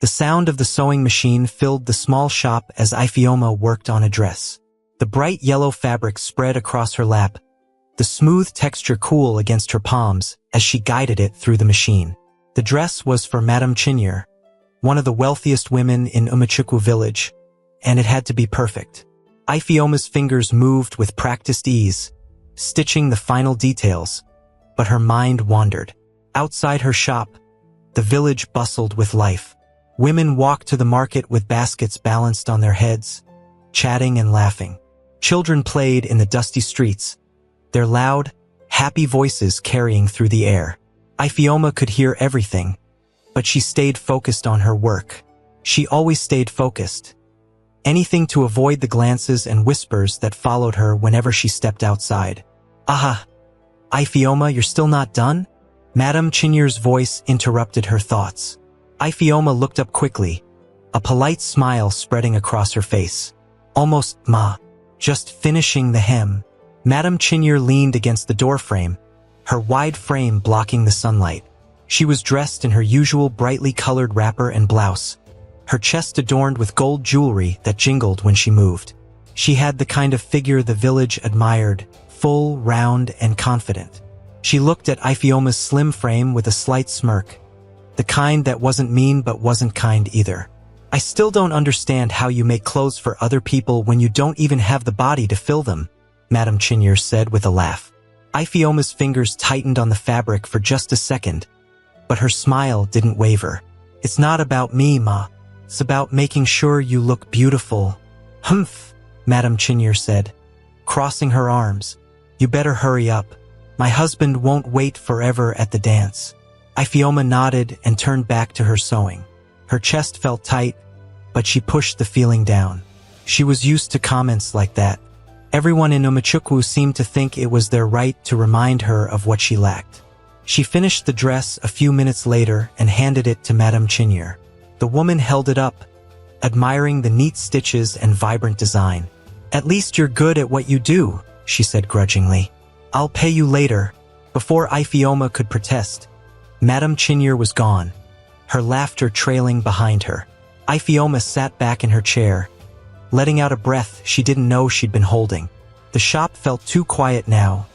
The sound of the sewing machine filled the small shop as Ifeoma worked on a dress. The bright yellow fabric spread across her lap, the smooth texture cool against her palms as she guided it through the machine. The dress was for Madame Chinyere, one of the wealthiest women in Umachukwu village, and it had to be perfect. Ifeoma's fingers moved with practiced ease, stitching the final details, but her mind wandered. Outside her shop, the village bustled with life. Women walked to the market with baskets balanced on their heads, chatting and laughing. Children played in the dusty streets, their loud, happy voices carrying through the air. Ifeoma could hear everything, but she stayed focused on her work. She always stayed focused. Anything to avoid the glances and whispers that followed her whenever she stepped outside. "Aha! Ifeoma, you're still not done?" Madame Chinyere's voice interrupted her thoughts. Ifeoma looked up quickly, a polite smile spreading across her face. "Almost, ma. Just finishing the hem." Madame Chinyere leaned against the doorframe, her wide frame blocking the sunlight. She was dressed in her usual brightly colored wrapper and blouse, her chest adorned with gold jewelry that jingled when she moved. She had the kind of figure the village admired, full, round, and confident. She looked at Ifeoma's slim frame with a slight smirk, the kind that wasn't mean but wasn't kind either. "I still don't understand how you make clothes for other people when you don't even have the body to fill them," Madame Chinyere said with a laugh. Ifeoma's fingers tightened on the fabric for just a second, but her smile didn't waver. "It's not about me, ma. It's about making sure you look beautiful." "Humph," Madame Chinyere said, crossing her arms. "You better hurry up. My husband won't wait forever at the dance." Ifeoma nodded and turned back to her sewing. Her chest felt tight, but she pushed the feeling down. She was used to comments like that. Everyone in Umachukwu seemed to think it was their right to remind her of what she lacked. She finished the dress a few minutes later and handed it to Madame Chinyere. The woman held it up, admiring the neat stitches and vibrant design. "At least you're good at what you do," she said grudgingly. "I'll pay you later." Before Ifeoma could protest, Madame Chinyere was gone, her laughter trailing behind her. Ifeoma sat back in her chair, letting out a breath she didn't know she'd been holding. The shop felt too quiet now,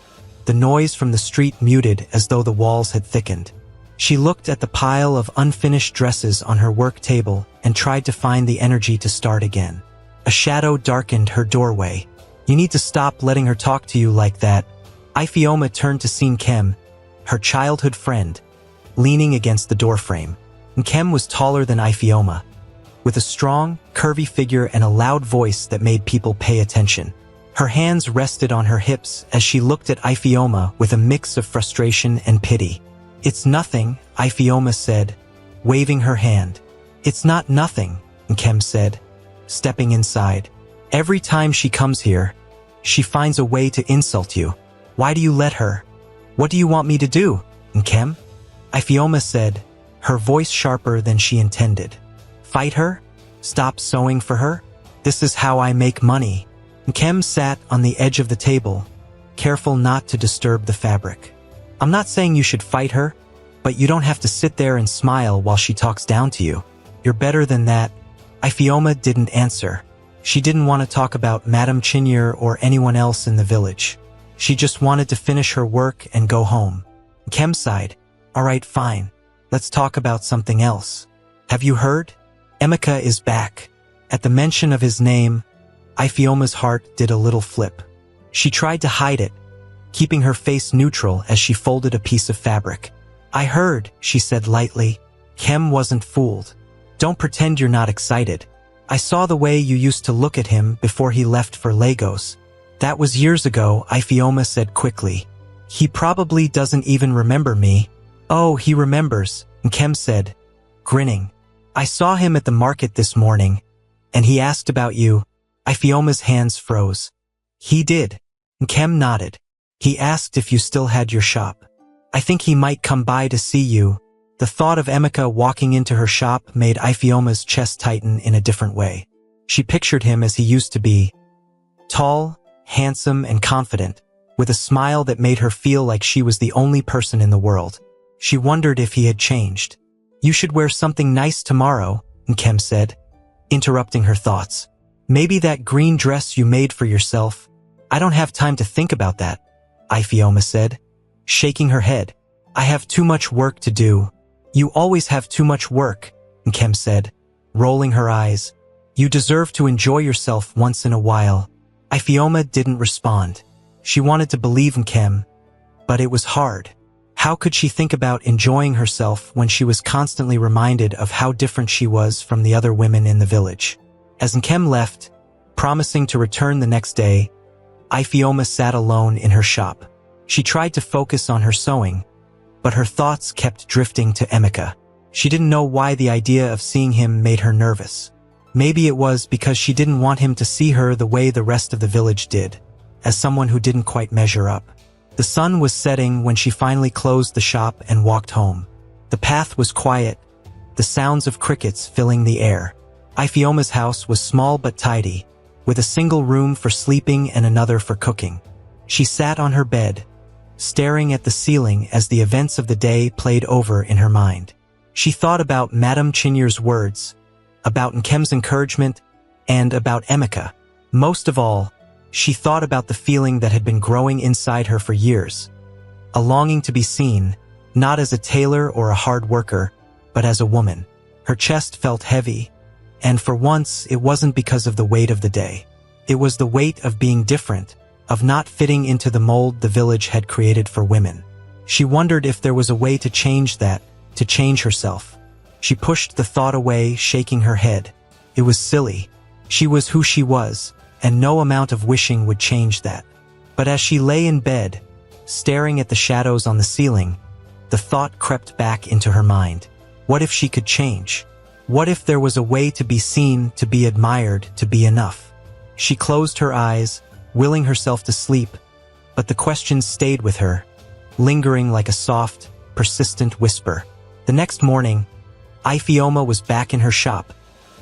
the noise from the street muted as though the walls had thickened. She looked at the pile of unfinished dresses on her work table and tried to find the energy to start again. A shadow darkened her doorway. "You need to stop letting her talk to you like that." Ifeoma turned to see Nkem, her childhood friend, leaning against the doorframe. Nkem was taller than Ifeoma, with a strong, curvy figure and a loud voice that made people pay attention. Her hands rested on her hips as she looked at Ifeoma with a mix of frustration and pity. "It's nothing," Ifeoma said, waving her hand. "It's not nothing," Nkem said, stepping inside. "Every time she comes here, she finds a way to insult you. Why do you let her? What do you want me to do, Nkem?" Ifeoma said, her voice sharper than she intended. "Fight her? Stop sewing for her? This is how I make money." Nkem sat on the edge of the table, careful not to disturb the fabric. "I'm not saying you should fight her, but you don't have to sit there and smile while she talks down to you. You're better than that." Ifeoma didn't answer. She didn't want to talk about Madame Chinyere or anyone else in the village. She just wanted to finish her work and go home. Nkem sighed. "All right, fine. Let's talk about something else. Have you heard? Emeka is back." At the mention of his name, Ifeoma's heart did a little flip. She tried to hide it, keeping her face neutral as she folded a piece of fabric. "I heard," she said lightly. Nkem wasn't fooled. "Don't pretend you're not excited. I saw the way you used to look at him before he left for Lagos." "That was years ago," Ifeoma said quickly. "He probably doesn't even remember me." "Oh, he remembers," Nkem said, grinning. "I saw him at the market this morning, and he asked about you." Ifeoma's hands froze. "He did?" Nkem nodded. "He asked if you still had your shop. I think he might come by to see you." The thought of Emeka walking into her shop made Ifeoma's chest tighten in a different way. She pictured him as he used to be, tall, handsome, and confident, with a smile that made her feel like she was the only person in the world. She wondered if he had changed. "You should wear something nice tomorrow," Nkem said, interrupting her thoughts. Maybe that green dress you made for yourself. I don't have time to think about that, Ifeoma said, shaking her head. I have too much work to do. You always have too much work, Nkem said, rolling her eyes. You deserve to enjoy yourself once in a while. Ifeoma didn't respond. She wanted to believe Nkem, but it was hard. How could she think about enjoying herself when she was constantly reminded of how different she was from the other women in the village? As Nkem left, promising to return the next day, Ifeoma sat alone in her shop. She tried to focus on her sewing, but her thoughts kept drifting to Emeka. She didn't know why the idea of seeing him made her nervous. Maybe it was because she didn't want him to see her the way the rest of the village did, as someone who didn't quite measure up. The sun was setting when she finally closed the shop and walked home. The path was quiet, the sounds of crickets filling the air. Ifeoma's house was small but tidy, with a single room for sleeping and another for cooking. She sat on her bed, staring at the ceiling as the events of the day played over in her mind. She thought about Madame Chinyer's words, about Nkem's encouragement, and about Emeka. Most of all, she thought about the feeling that had been growing inside her for years. A longing to be seen, not as a tailor or a hard worker, but as a woman. Her chest felt heavy, and for once it wasn't because of the weight of the day. It was the weight of being different, of not fitting into the mold the village had created for women. She wondered if there was a way to change that, to change herself. She pushed the thought away, shaking her head. It was silly. She was who she was, and no amount of wishing would change that. But as she lay in bed, staring at the shadows on the ceiling, the thought crept back into her mind. What if she could change? What if there was a way to be seen, to be admired, to be enough? She closed her eyes, willing herself to sleep, but the question stayed with her, lingering like a soft, persistent whisper. The next morning, Ifeoma was back in her shop,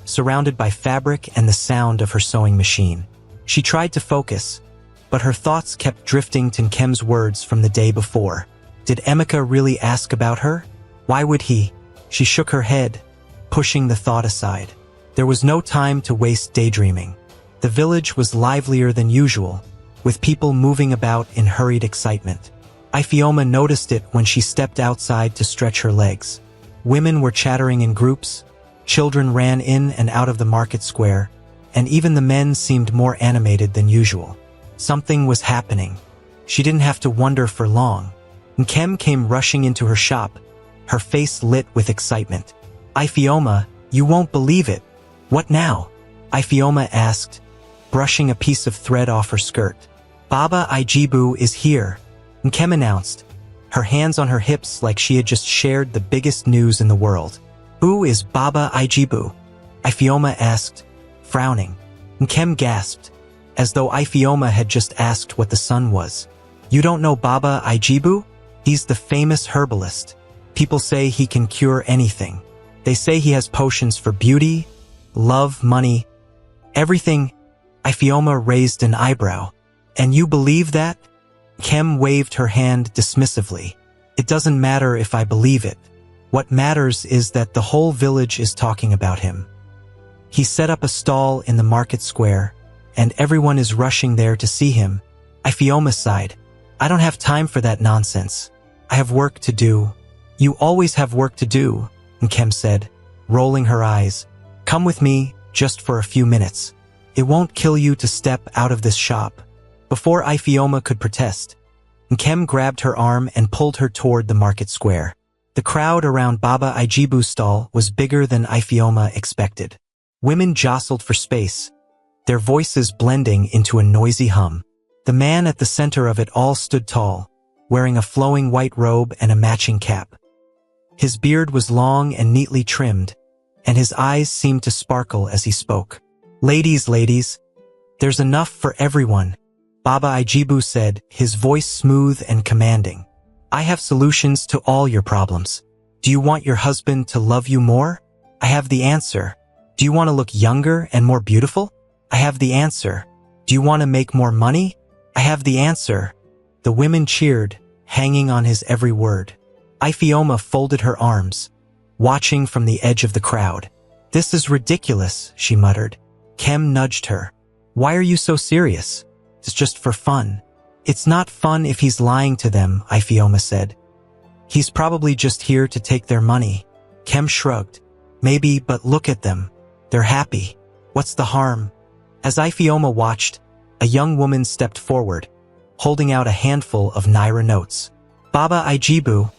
surrounded by fabric and the sound of her sewing machine. She tried to focus, but her thoughts kept drifting to Nkem's words from the day before. Did Emeka really ask about her? Why would he? She shook her head, pushing the thought aside. There was no time to waste daydreaming. The village was livelier than usual, with people moving about in hurried excitement. Ifeoma noticed it when she stepped outside to stretch her legs. Women were chattering in groups, children ran in and out of the market square, and even the men seemed more animated than usual. Something was happening. She didn't have to wonder for long. Nkem came rushing into her shop, her face lit with excitement. Ifeoma, you won't believe it. What now? Ifeoma asked, brushing a piece of thread off her skirt. Baba Ijibu is here, Nkem announced, her hands on her hips like she had just shared the biggest news in the world. Who is Baba Ijibu? Ifeoma asked, frowning. Nkem gasped, as though Ifeoma had just asked what the sun was. You don't know Baba Ijibu? He's the famous herbalist. People say he can cure anything. They say he has potions for beauty, love, money, everything. Ifeoma raised an eyebrow. And you believe that? Nkem waved her hand dismissively. It doesn't matter if I believe it. What matters is that the whole village is talking about him. He set up a stall in the market square, and everyone is rushing there to see him. Ifeoma sighed. I don't have time for that nonsense. I have work to do. You always have work to do, Nkem said, rolling her eyes. Come with me, just for a few minutes. It won't kill you to step out of this shop. Before Ifeoma could protest, Nkem grabbed her arm and pulled her toward the market square. The crowd around Baba Ijibu's stall was bigger than Ifeoma expected. Women jostled for space, their voices blending into a noisy hum. The man at the center of it all stood tall, wearing a flowing white robe and a matching cap. His beard was long and neatly trimmed, and his eyes seemed to sparkle as he spoke. Ladies, there's enough for everyone, Baba Ijibu said, his voice smooth and commanding. I have solutions to all your problems. Do you want your husband to love you more? I have the answer. Do you want to look younger and more beautiful? I have the answer. Do you want to make more money? I have the answer. The women cheered, hanging on his every word. Ifeoma folded her arms, watching from the edge of the crowd. This is ridiculous, she muttered. Kem nudged her. Why are you so serious? It's just for fun. It's not fun if he's lying to them, Ifeoma said. He's probably just here to take their money. Kem shrugged. Maybe, but look at them. They're happy. What's the harm? As Ifeoma watched, a young woman stepped forward, holding out a handful of Naira notes. Baba Ijibu,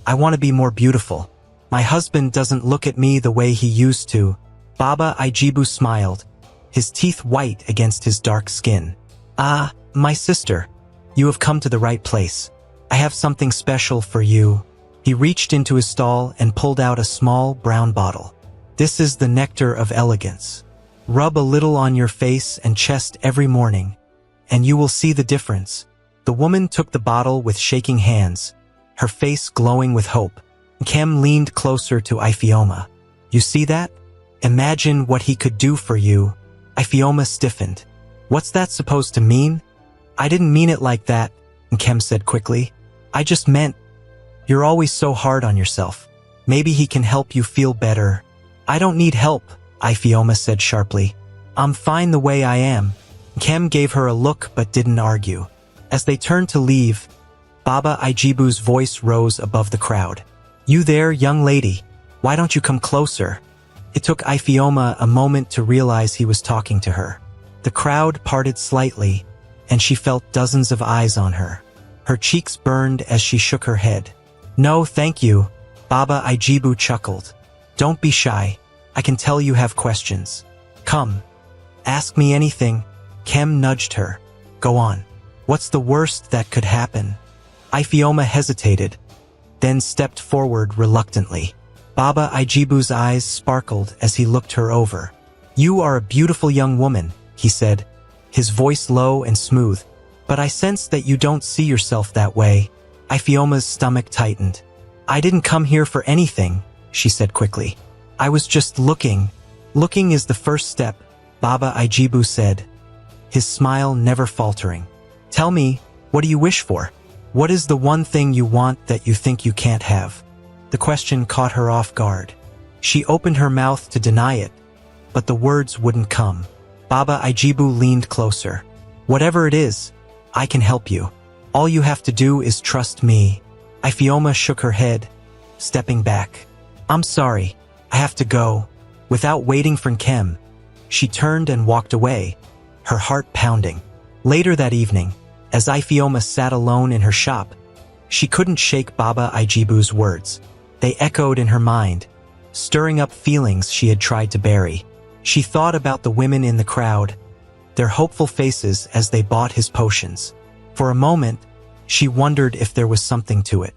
I want to be more beautiful. My husband doesn't look at me the way he used to. Baba Ijibu smiled, his teeth white against his dark skin. Ah, my sister, you have come to the right place. I have something special for you. He reached into his stall and pulled out a small brown bottle. This is the nectar of elegance. Rub a little on your face and chest every morning, and you will see the difference. The woman took the bottle with shaking hands, her face glowing with hope. Kem leaned closer to Ifeoma. You see that? Imagine what he could do for you. Ifeoma stiffened. What's that supposed to mean? I didn't mean it like that, Kem said quickly. I just meant, you're always so hard on yourself. Maybe he can help you feel better. I don't need help, Ifeoma said sharply. I'm fine the way I am. Kem gave her a look but didn't argue. As they turned to leave, Baba Ijibu's voice rose above the crowd. You there, young lady? Why don't you come closer? It took Ifeoma a moment to realize he was talking to her. The crowd parted slightly, and she felt dozens of eyes on her. Her cheeks burned as she shook her head. No, thank you, Baba Ijibu chuckled. Don't be shy. I can tell you have questions. Come. Ask me anything. Kem nudged her. Go on. What's the worst that could happen? Ifeoma hesitated, then stepped forward reluctantly. Baba Ijibu's eyes sparkled as he looked her over. You are a beautiful young woman, he said, his voice low and smooth. But I sense that you don't see yourself that way. Ifeoma's stomach tightened. I didn't come here for anything, she said quickly. I was just looking. Looking is the first step, Baba Ijibu said, his smile never faltering. Tell me, what do you wish for? What is the one thing you want that you think you can't have? The question caught her off guard. She opened her mouth to deny it, but the words wouldn't come. Baba Ijibu leaned closer. Whatever it is, I can help you. All you have to do is trust me. Ifeoma shook her head, stepping back. I'm sorry, I have to go. Without waiting for Kem, she turned and walked away, her heart pounding. Later that evening, as Ifeoma sat alone in her shop, she couldn't shake Baba Ijibu's words. They echoed in her mind, stirring up feelings she had tried to bury. She thought about the women in the crowd, their hopeful faces as they bought his potions. For a moment, she wondered if there was something to it.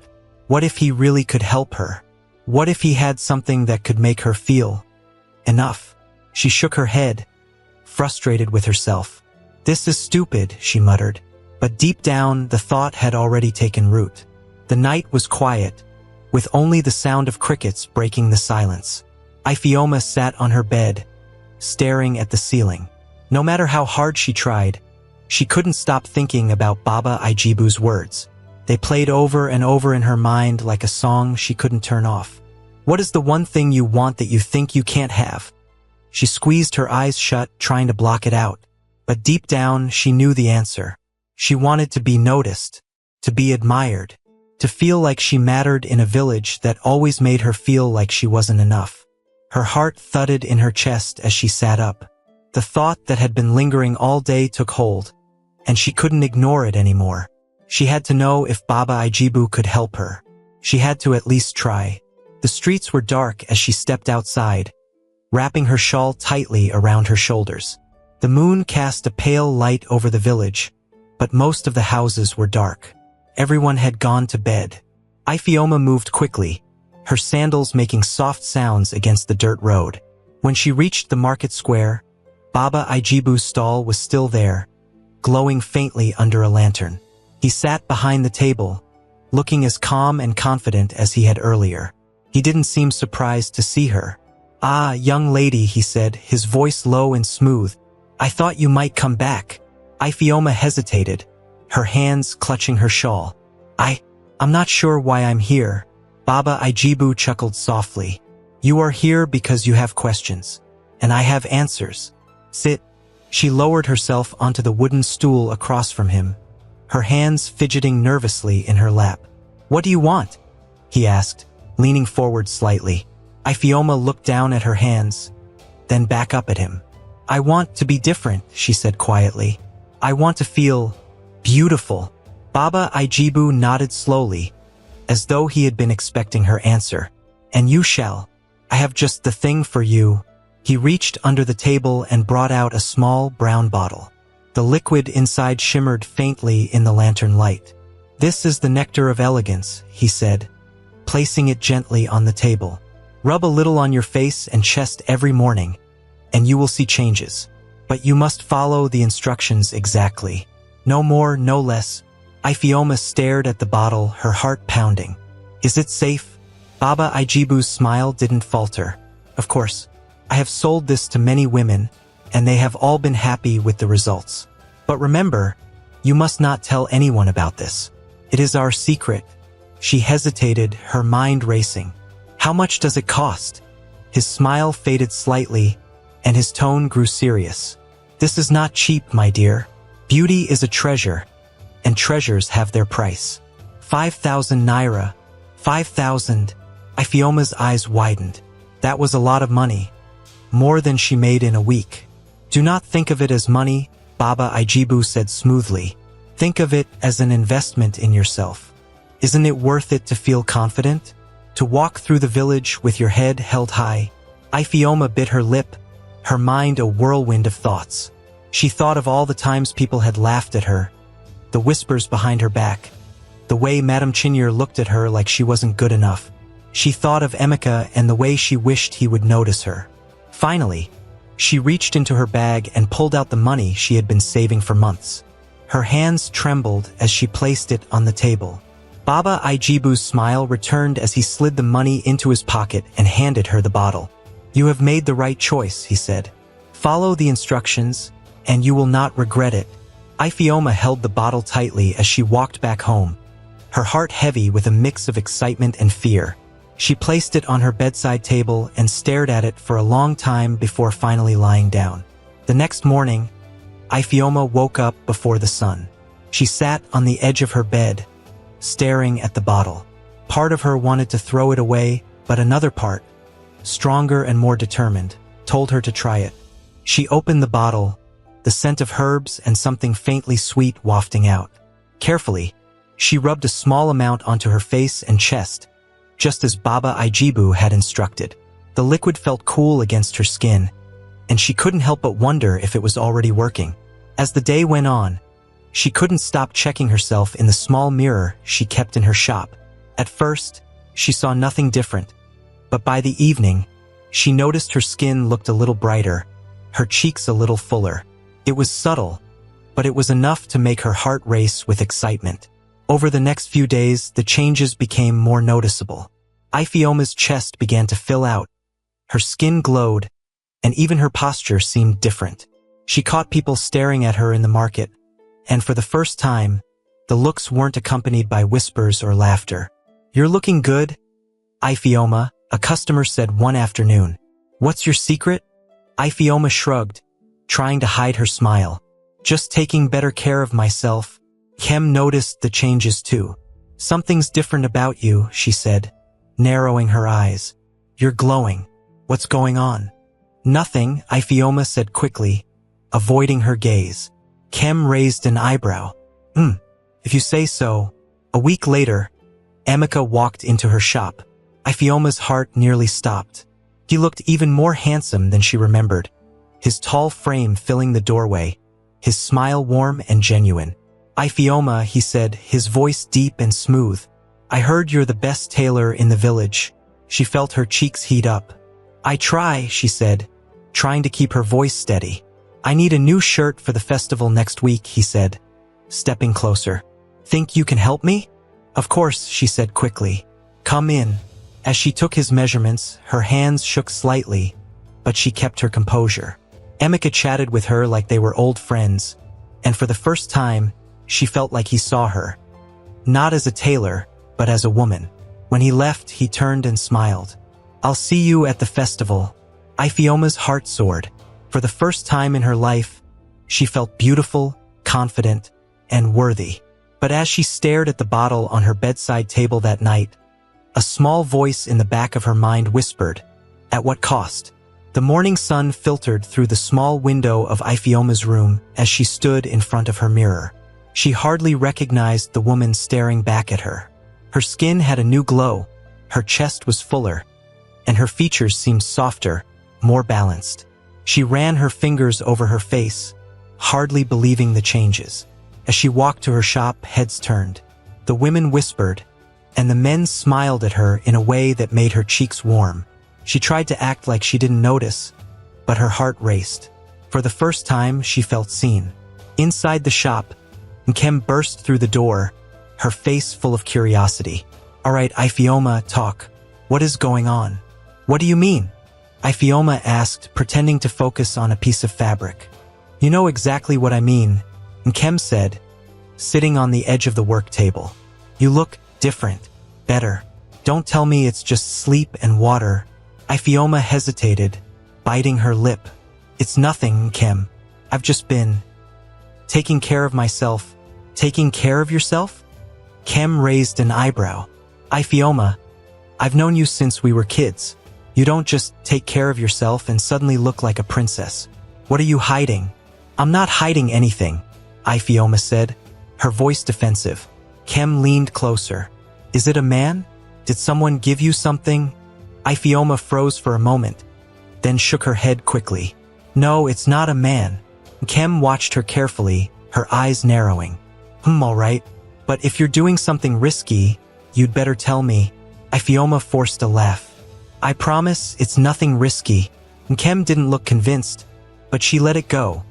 What if he really could help her? What if he had something that could make her feel enough? She shook her head, frustrated with herself. This is stupid, she muttered. But deep down, the thought had already taken root. The night was quiet, with only the sound of crickets breaking the silence. Ifeoma sat on her bed, staring at the ceiling. No matter how hard she tried, she couldn't stop thinking about Baba Ijibu's words. They played over and over in her mind like a song she couldn't turn off. What is the one thing you want that you think you can't have? She squeezed her eyes shut, trying to block it out. But deep down, she knew the answer. She wanted to be noticed, to be admired, to feel like she mattered in a village that always made her feel like she wasn't enough. Her heart thudded in her chest as she sat up. The thought that had been lingering all day took hold, and she couldn't ignore it anymore. She had to know if Baba Ijibu could help her. She had to at least try. The streets were dark as she stepped outside, wrapping her shawl tightly around her shoulders. The moon cast a pale light over the village, but most of the houses were dark. Everyone had gone to bed. Ifeoma moved quickly, her sandals making soft sounds against the dirt road. When she reached the market square, Baba Ijibu's stall was still there, glowing faintly under a lantern. He sat behind the table, looking as calm and confident as he had earlier. He didn't seem surprised to see her. Ah, young lady, he said, his voice low and smooth. I thought you might come back. Ifeoma hesitated, her hands clutching her shawl. I'm not sure why I'm here. Baba Ijibu chuckled softly. You are here because you have questions, and I have answers. Sit. She lowered herself onto the wooden stool across from him, her hands fidgeting nervously in her lap. What do you want? He asked, leaning forward slightly. Ifeoma looked down at her hands, then back up at him. I want to be different, she said quietly. I want to feel beautiful. Baba Ijibu nodded slowly, as though he had been expecting her answer. And you shall. I have just the thing for you. He reached under the table and brought out a small brown bottle. The liquid inside shimmered faintly in the lantern light. This is the nectar of elegance, he said, placing it gently on the table. Rub a little on your face and chest every morning, and you will see changes. But you must follow the instructions exactly. No more, no less. Ifeoma stared at the bottle, her heart pounding. Is it safe? Baba Ijibu's smile didn't falter. Of course. I have sold this to many women, and they have all been happy with the results. But remember, you must not tell anyone about this. It is our secret. She hesitated, her mind racing. How much does it cost? His smile faded slightly, and his tone grew serious. This is not cheap, my dear. Beauty is a treasure, and treasures have their price. 5,000 naira. 5,000. Ifeoma's eyes widened. That was a lot of money. More than she made in a week. Do not think of it as money, Baba Ijibu said smoothly. Think of it as an investment in yourself. Isn't it worth it to feel confident? To walk through the village with your head held high? Ifeoma bit her lip, her mind a whirlwind of thoughts. She thought of all the times people had laughed at her, the whispers behind her back, the way Madame Chinyere looked at her like she wasn't good enough. She thought of Emeka and the way she wished he would notice her. Finally, she reached into her bag and pulled out the money she had been saving for months. Her hands trembled as she placed it on the table. Baba Ijibu's smile returned as he slid the money into his pocket and handed her the bottle. You have made the right choice, he said. Follow the instructions, and you will not regret it. Ifeoma held the bottle tightly as she walked back home, her heart heavy with a mix of excitement and fear. She placed it on her bedside table and stared at it for a long time before finally lying down. The next morning, Ifeoma woke up before the sun. She sat on the edge of her bed, staring at the bottle. Part of her wanted to throw it away, but another part, stronger and more determined, told her to try it. She opened the bottle, the scent of herbs and something faintly sweet wafting out. Carefully, she rubbed a small amount onto her face and chest, just as Baba Ijibu had instructed. The liquid felt cool against her skin, and she couldn't help but wonder if it was already working. As the day went on, she couldn't stop checking herself in the small mirror she kept in her shop. At first, she saw nothing different, but by the evening, she noticed her skin looked a little brighter, her cheeks a little fuller. It was subtle, but it was enough to make her heart race with excitement. Over the next few days, the changes became more noticeable. Ifeoma's chest began to fill out, her skin glowed, and even her posture seemed different. She caught people staring at her in the market, and for the first time, the looks weren't accompanied by whispers or laughter. You're looking good, Ifeoma, a customer said one afternoon. What's your secret? Ifeoma shrugged, trying to hide her smile. Just taking better care of myself. Kem noticed the changes too. Something's different about you, she said, narrowing her eyes. You're glowing. What's going on? Nothing, Ifeoma said quickly, avoiding her gaze. Kem raised an eyebrow. If you say so. A week later, Emeka walked into her shop. Ifeoma's heart nearly stopped. He looked even more handsome than she remembered, his tall frame filling the doorway, his smile warm and genuine. Ifeoma, he said, his voice deep and smooth. I heard you're the best tailor in the village. She felt her cheeks heat up. I try, she said, trying to keep her voice steady. I need a new shirt for the festival next week, he said, stepping closer. Think you can help me? Of course, she said quickly. Come in. As she took his measurements, her hands shook slightly, but she kept her composure. Emeka chatted with her like they were old friends, and for the first time, she felt like he saw her. Not as a tailor, but as a woman. When he left, he turned and smiled. I'll see you at the festival. Ifeoma's heart soared. For the first time in her life, she felt beautiful, confident, and worthy. But as she stared at the bottle on her bedside table that night, a small voice in the back of her mind whispered, "At what cost?" The morning sun filtered through the small window of Ifeoma's room as she stood in front of her mirror. She hardly recognized the woman staring back at her. Her skin had a new glow, her chest was fuller, and her features seemed softer, more balanced. She ran her fingers over her face, hardly believing the changes. As she walked to her shop, heads turned. The women whispered, and the men smiled at her in a way that made her cheeks warm. She tried to act like she didn't notice, but her heart raced. For the first time, she felt seen. Inside the shop, Nkem burst through the door, her face full of curiosity. "All right, Ifeoma, talk. What is going on?" "What do you mean?" Ifeoma asked, pretending to focus on a piece of fabric. "You know exactly what I mean," Nkem said, sitting on the edge of the work table. "You look different, better. Don't tell me it's just sleep and water." Ifeoma hesitated, biting her lip. "It's nothing, Nkem. I've just been taking care of myself." "Taking care of yourself?" Nkem raised an eyebrow. "Ifeoma, I've known you since we were kids. You don't just take care of yourself and suddenly look like a princess. What are you hiding?" "I'm not hiding anything," Ifeoma said, her voice defensive. Nkem leaned closer. "Is it a man? Did someone give you something?" Ifeoma froze for a moment, then shook her head quickly. "No, it's not a man." Nkem watched her carefully, her eyes narrowing. All right. But if you're doing something risky, you'd better tell me." Ifeoma forced a laugh. "I promise it's nothing risky." Nkem didn't look convinced, but she let it go,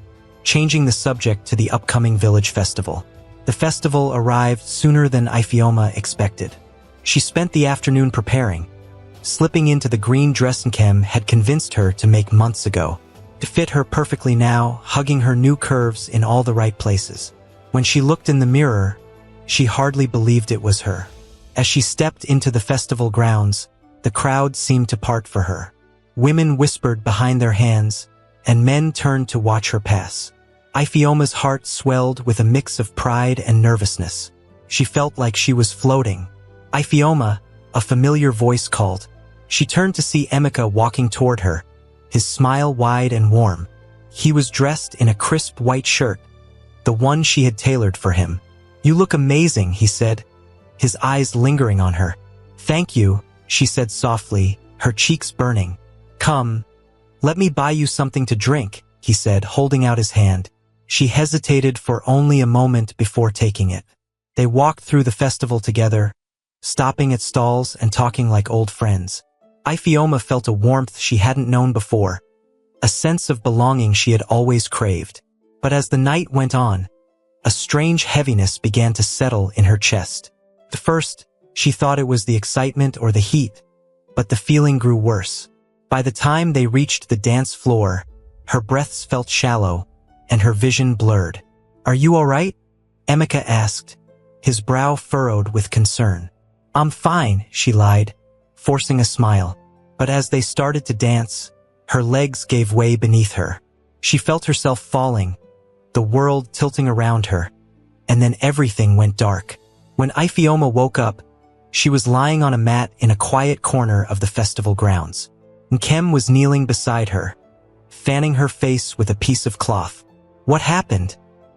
changing the subject to the upcoming village festival. The festival arrived sooner than Ifeoma expected. She spent the afternoon preparing, slipping into the green dress Nkem had convinced her to make months ago. To fit her perfectly now, hugging her new curves in all the right places. When she looked in the mirror, she hardly believed it was her. As she stepped into the festival grounds, the crowd seemed to part for her. Women whispered behind their hands, and men turned to watch her pass. Ifeoma's heart swelled with a mix of pride and nervousness. She felt like she was floating. "Ifeoma," a familiar voice called. She turned to see Emeka walking toward her, his smile wide and warm. He was dressed in a crisp white shirt, the one she had tailored for him. "You look amazing," he said, his eyes lingering on her. "Thank you," she said softly, her cheeks burning. "Come, let me buy you something to drink," he said, holding out his hand. She hesitated for only a moment before taking it. They walked through the festival together, stopping at stalls and talking like old friends. Ifeoma felt a warmth she hadn't known before, a sense of belonging she had always craved. But as the night went on, a strange heaviness began to settle in her chest. At first, she thought it was the excitement or the heat, but the feeling grew worse. By the time they reached the dance floor, her breaths felt shallow, and her vision blurred. "Are you all right?" Emeka asked, his brow furrowed with concern. "I'm fine," she lied, forcing a smile. But as they started to dance, her legs gave way beneath her. She felt herself falling, the world tilting around her, and then everything went dark. When Ifeoma woke up, she was lying on a mat in a quiet corner of the festival grounds. Nkem was kneeling beside her, fanning her face with a piece of cloth. "What happened?"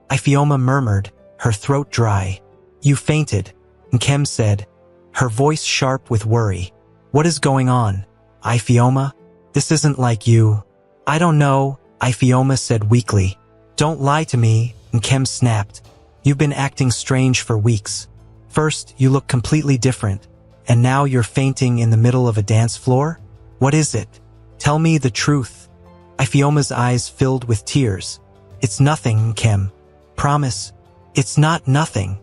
Ifeoma murmured, her throat dry. "You fainted," Nkem said, her voice sharp with worry. "What is going on, Ifeoma? This isn't like you." "I don't know," Ifeoma said weakly. "Don't lie to me," Nkem snapped. "You've been acting strange for weeks. First, you look completely different, and now you're fainting in the middle of a dance floor? What is it? Tell me the truth." Ifeoma's eyes filled with tears. "It's nothing, Nkem. Promise, it's not nothing,"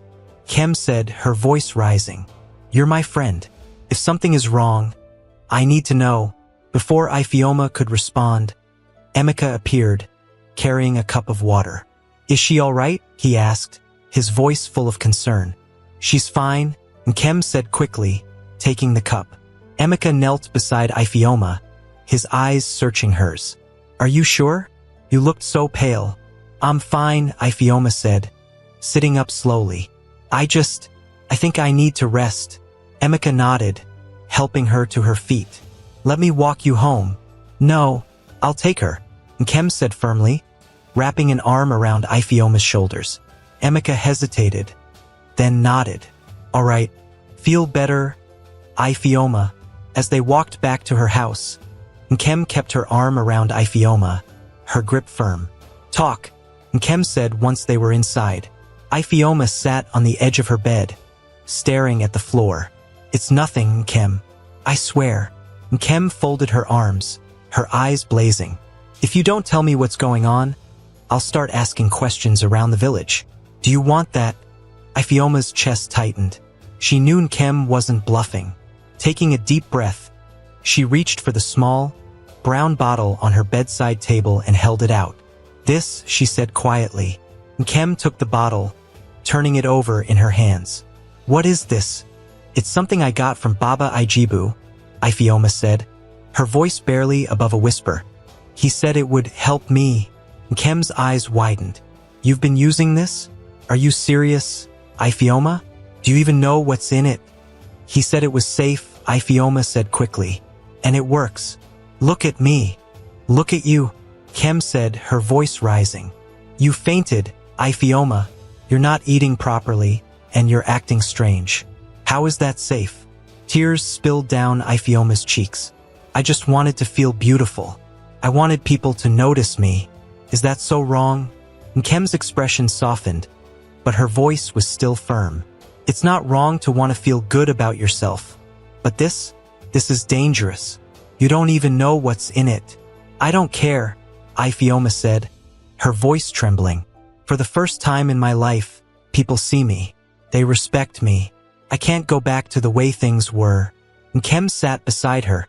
Nkem said, her voice rising. "You're my friend. If something is wrong, I need to know." Before Ifeoma could respond, Emeka appeared, carrying a cup of water. "Is she all right?" he asked, his voice full of concern. "She's fine," Nkem said quickly, taking the cup. Emeka knelt beside Ifeoma, his eyes searching hers. Are you sure? You looked so pale. I'm fine, Ifeoma said, sitting up slowly. I think I need to rest. Emeka nodded, helping her to her feet. Let me walk you home. No, I'll take her, Nkem said firmly, wrapping an arm around Ifeoma's shoulders. Emeka hesitated, then nodded. All right, feel better, Ifeoma. As they walked back to her house, Nkem kept her arm around Ifeoma, her grip firm. Talk, Nkem said once they were inside. Ifeoma sat on the edge of her bed, staring at the floor. It's nothing, Nkem. I swear. Nkem folded her arms, her eyes blazing. If you don't tell me what's going on, I'll start asking questions around the village. Do you want that? Ifeoma's chest tightened. She knew Nkem wasn't bluffing. Taking a deep breath, she reached for the small, brown bottle on her bedside table and held it out. This, she said quietly. Nkem took the bottle, turning it over in her hands. What is this? It's something I got from Baba Ijibu, Ifeoma said, her voice barely above a whisper. He said it would help me. Nkem's eyes widened. You've been using this? Are you serious, Ifeoma? Do you even know what's in it? He said it was safe, Ifeoma said quickly. And it works. Look at me. Look at you, Nkem said, her voice rising. You fainted, Ifeoma. You're not eating properly, and you're acting strange. How is that safe? Tears spilled down Ifeoma's cheeks. I just wanted to feel beautiful. I wanted people to notice me. Is that so wrong? Nkem's expression softened, but her voice was still firm. It's not wrong to want to feel good about yourself. But this is dangerous. You don't even know what's in it. I don't care, Ifeoma said, her voice trembling. For the first time in my life, people see me. They respect me. I can't go back to the way things were. Nkem sat beside her,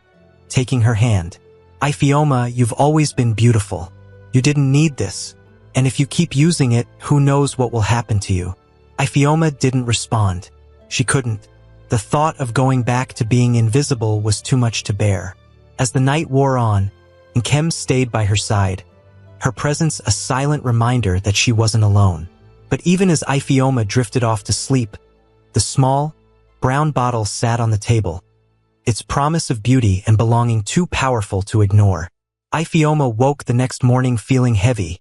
taking her hand. Ifeoma, you've always been beautiful. You didn't need this. And if you keep using it, who knows what will happen to you. Ifeoma didn't respond. She couldn't. The thought of going back to being invisible was too much to bear. As the night wore on, Nkem stayed by her side, her presence a silent reminder that she wasn't alone. But even as Ifeoma drifted off to sleep, the small, brown bottle sat on the table, its promise of beauty and belonging too powerful to ignore. Ifeoma woke the next morning feeling heavy,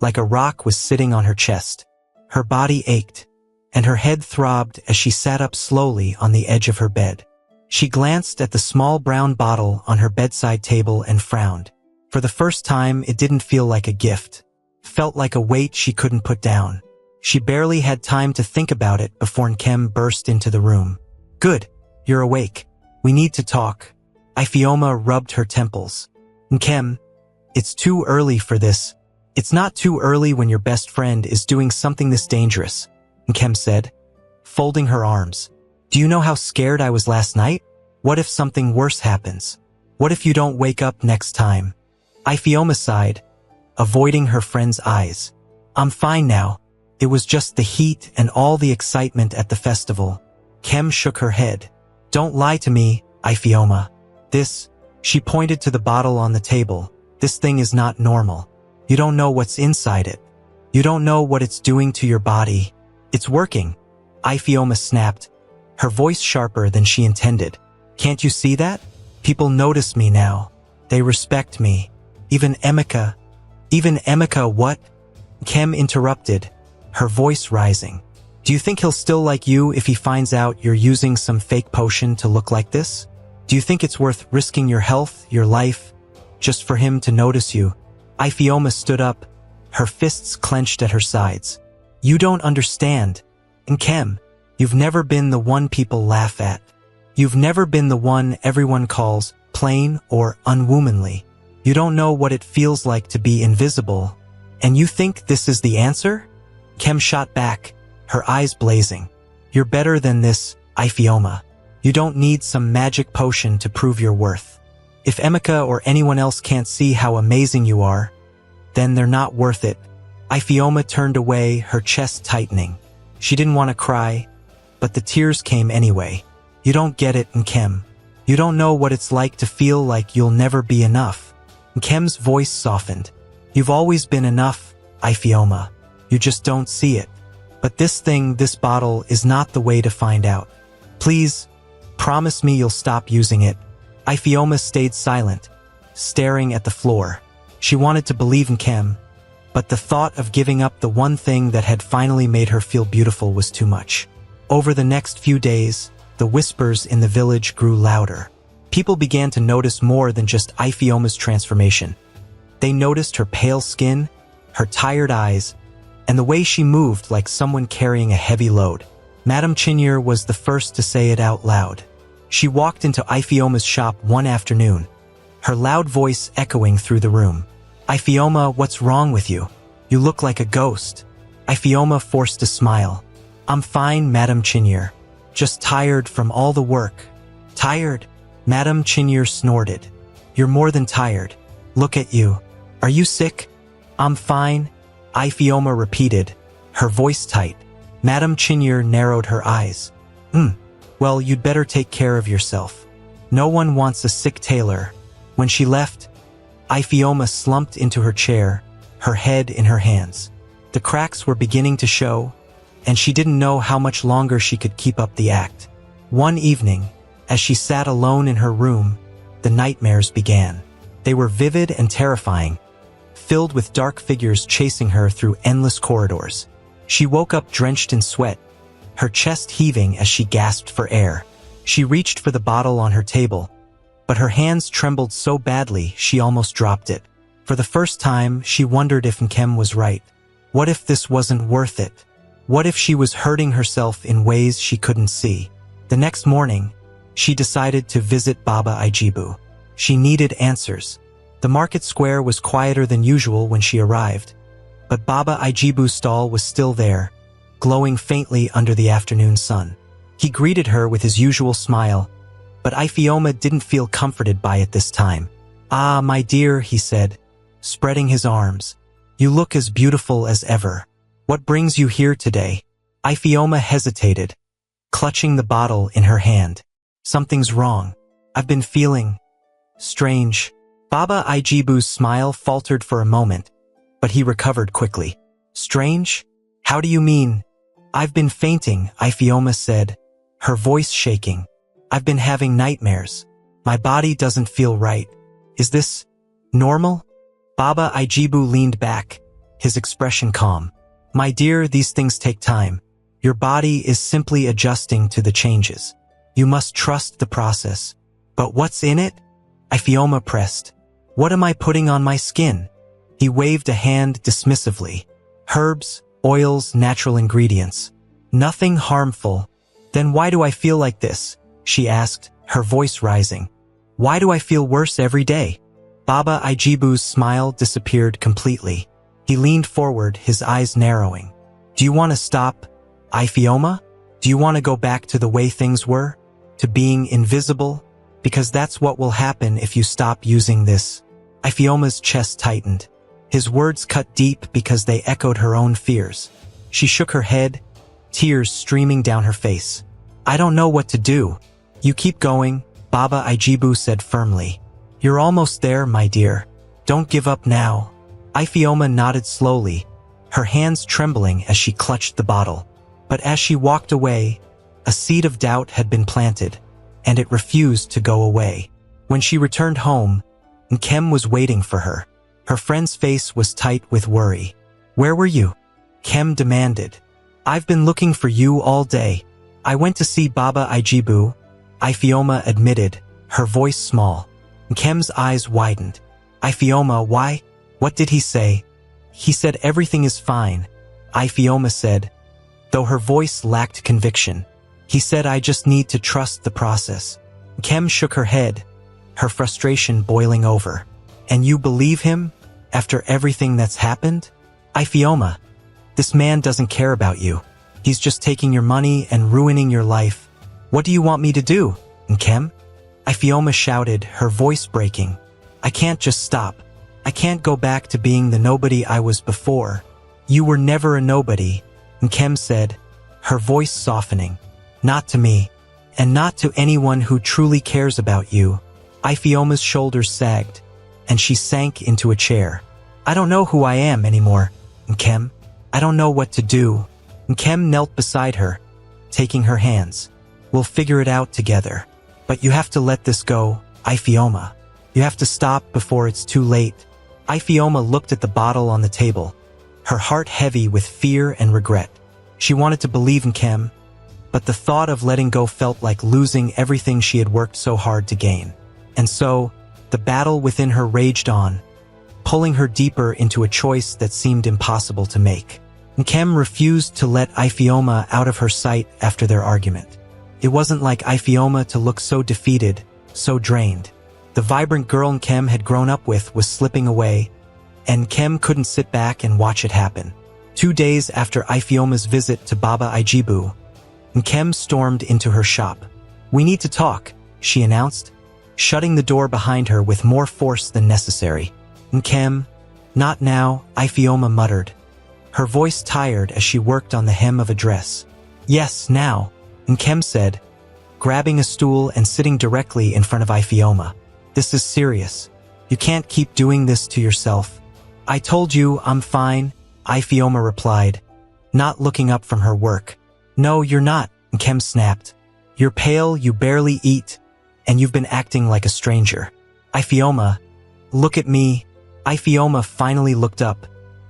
like a rock was sitting on her chest. Her body ached, and her head throbbed as she sat up slowly on the edge of her bed. She glanced at the small brown bottle on her bedside table and frowned. For the first time, it didn't feel like a gift. Felt like a weight she couldn't put down. She barely had time to think about it before Nkem burst into the room. Good, you're awake. We need to talk. Ifeoma rubbed her temples. Nkem, it's too early for this. It's not too early when your best friend is doing something this dangerous, Nkem said, folding her arms. Do you know how scared I was last night? What if something worse happens? What if you don't wake up next time? Ifeoma sighed, avoiding her friend's eyes. I'm fine now. It was just the heat and all the excitement at the festival. Nkem shook her head. Don't lie to me, Ifeoma. She pointed to the bottle on the table. This thing is not normal. You don't know what's inside it. You don't know what it's doing to your body. It's working. Ifeoma snapped, her voice sharper than she intended. Can't you see that? People notice me now. They respect me. Even Emeka, what? Nkem interrupted, her voice rising. Do you think he'll still like you if he finds out you're using some fake potion to look like this? Do you think it's worth risking your health, your life, just for him to notice you? Ifeoma stood up, her fists clenched at her sides. You don't understand. Nkem, you've never been the one people laugh at. You've never been the one everyone calls plain or unwomanly. You don't know what it feels like to be invisible. And you think this is the answer? Nkem shot back, her eyes blazing. You're better than this, Ifeoma. You don't need some magic potion to prove your worth. If Emeka or anyone else can't see how amazing you are, then they're not worth it. Ifeoma turned away, her chest tightening. She didn't want to cry, but the tears came anyway. You don't get it, Nkem. You don't know what it's like to feel like you'll never be enough. Nkem's voice softened. You've always been enough, Ifeoma. You just don't see it. But this bottle is not the way to find out. Please, promise me you'll stop using it. Ifeoma stayed silent, staring at the floor. She wanted to believe in Nkem, but the thought of giving up the one thing that had finally made her feel beautiful was too much. Over the next few days, the whispers in the village grew louder. People began to notice more than just Ifeoma's transformation. They noticed her pale skin, her tired eyes, and the way she moved like someone carrying a heavy load. Madame Chinyere was the first to say it out loud. She walked into Ifeoma's shop one afternoon, her loud voice echoing through the room. Ifeoma, what's wrong with you? You look like a ghost. Ifeoma forced a smile. I'm fine, Madame Chinyere. Just tired from all the work. Tired? Madame Chinyere snorted. You're more than tired. Look at you. Are you sick? I'm fine, Ifeoma repeated, her voice tight. Madame Chinyere narrowed her eyes. Well, you'd better take care of yourself. No one wants a sick tailor. When she left, Ifeoma slumped into her chair, her head in her hands. The cracks were beginning to show, and she didn't know how much longer she could keep up the act. One evening, as she sat alone in her room, the nightmares began. They were vivid and terrifying, filled with dark figures chasing her through endless corridors. She woke up drenched in sweat, her chest heaving as she gasped for air. She reached for the bottle on her table, but her hands trembled so badly she almost dropped it. For the first time, she wondered if Nkem was right. What if this wasn't worth it? What if she was hurting herself in ways she couldn't see? The next morning, she decided to visit Baba Ijibu. She needed answers. The market square was quieter than usual when she arrived, but Baba Ijibu's stall was still there, glowing faintly under the afternoon sun. He greeted her with his usual smile, but Ifeoma didn't feel comforted by it this time. Ah, my dear, he said, spreading his arms. You look as beautiful as ever. What brings you here today? Ifeoma hesitated, clutching the bottle in her hand. Something's wrong. I've been feeling strange. Baba Ijibu's smile faltered for a moment, but he recovered quickly. Strange? How do you mean? I've been fainting, Ifeoma said, her voice shaking. I've been having nightmares. My body doesn't feel right. Is this normal? Baba Ijibu leaned back, his expression calm. My dear, these things take time. Your body is simply adjusting to the changes. You must trust the process. But what's in it? Ifeoma pressed. What am I putting on my skin? He waved a hand dismissively. Herbs, oils, natural ingredients. Nothing harmful. Then why do I feel like this? She asked, her voice rising. Why do I feel worse every day? Baba Ijibu's smile disappeared completely. He leaned forward, his eyes narrowing. Do you want to stop, Ifeoma? Do you want to go back to the way things were? To being invisible? Because that's what will happen if you stop using this. Ifeoma's chest tightened. His words cut deep because they echoed her own fears. She shook her head, tears streaming down her face. I don't know what to do. You keep going, Baba Ijibu said firmly. You're almost there, my dear. Don't give up now. Ifeoma nodded slowly, her hands trembling as she clutched the bottle. But as she walked away, a seed of doubt had been planted, and it refused to go away. When she returned home, Nkem was waiting for her. Her friend's face was tight with worry. Where were you? Nkem demanded. I've been looking for you all day. I went to see Baba Ijibu, Ifeoma admitted, her voice small. Nkem's eyes widened. Ifeoma, why? What did he say? He said everything is fine, Ifeoma said, though her voice lacked conviction. He said I just need to trust the process. Nkem shook her head, her frustration boiling over. And you believe him? After everything that's happened? Ifeoma, this man doesn't care about you. He's just taking your money and ruining your life. What do you want me to do, Nkem? Ifeoma shouted, her voice breaking. I can't just stop. I can't go back to being the nobody I was before. You were never a nobody, Nkem said, her voice softening. Not to me. And not to anyone who truly cares about you. Ifeoma's shoulders sagged, and she sank into a chair. I don't know who I am anymore, Nkem. I don't know what to do. Nkem knelt beside her, taking her hands. We'll figure it out together. But you have to let this go, Ifeoma. You have to stop before it's too late. Ifeoma looked at the bottle on the table, her heart heavy with fear and regret. She wanted to believe in Nkem, but the thought of letting go felt like losing everything she had worked so hard to gain. And so, the battle within her raged on, pulling her deeper into a choice that seemed impossible to make. Nkem refused to let Ifeoma out of her sight after their argument. It wasn't like Ifeoma to look so defeated, so drained. The vibrant girl Nkem had grown up with was slipping away, and Nkem couldn't sit back and watch it happen. 2 days after Ifeoma's visit to Baba Ijibu, Nkem stormed into her shop. We need to talk, she announced, shutting the door behind her with more force than necessary. Nkem, not now, Ifeoma muttered, her voice tired as she worked on the hem of a dress. Yes, now, Nkem said, grabbing a stool and sitting directly in front of Ifeoma. This is serious. You can't keep doing this to yourself. I told you I'm fine, Ifeoma replied, not looking up from her work. No, you're not, Nkem snapped. You're pale, you barely eat, and you've been acting like a stranger. Ifeoma, look at me. Ifeoma finally looked up,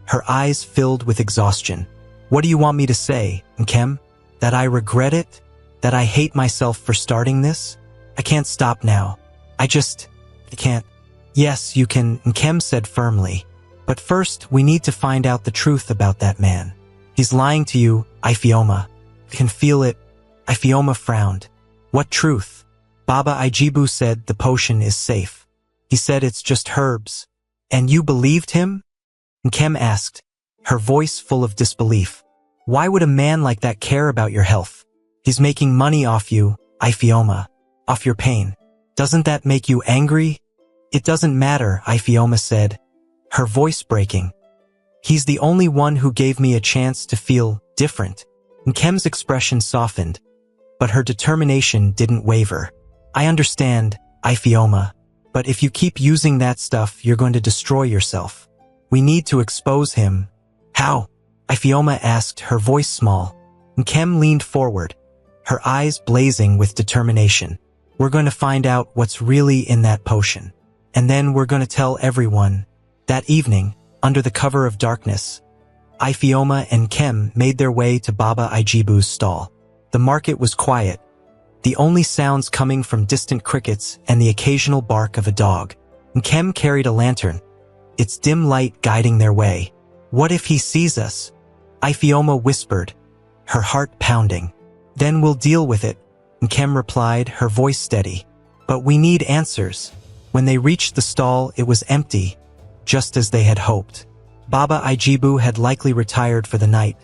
her eyes filled with exhaustion. What do you want me to say, Nkem? That I regret it? That I hate myself for starting this? I can't stop now. I can't. Yes, you can, Nkem said firmly. But first, we need to find out the truth about that man. He's lying to you, Ifeoma. I can feel it. Ifeoma frowned. What truth? Baba Ijibu said the potion is safe. He said it's just herbs. And you believed him? Nkem asked, her voice full of disbelief. Why would a man like that care about your health? He's making money off you, Ifeoma. Off your pain. Doesn't that make you angry? It doesn't matter, Ifeoma said, her voice breaking. He's the only one who gave me a chance to feel different. Nkem's expression softened, but her determination didn't waver. I understand, Ifeoma, but if you keep using that stuff, you're going to destroy yourself. We need to expose him. How? Ifeoma asked, her voice small. Nkem leaned forward, her eyes blazing with determination. We're going to find out what's really in that potion. And then we're going to tell everyone. That evening, under the cover of darkness, Ifeoma and Nkem made their way to Baba Ijibu's stall. The market was quiet, the only sounds coming from distant crickets and the occasional bark of a dog. Nkem carried a lantern, its dim light guiding their way. What if he sees us? Ifeoma whispered, her heart pounding. Then we'll deal with it, Nkem replied, her voice steady. But we need answers. When they reached the stall, it was empty, just as they had hoped. Baba Ijibu had likely retired for the night,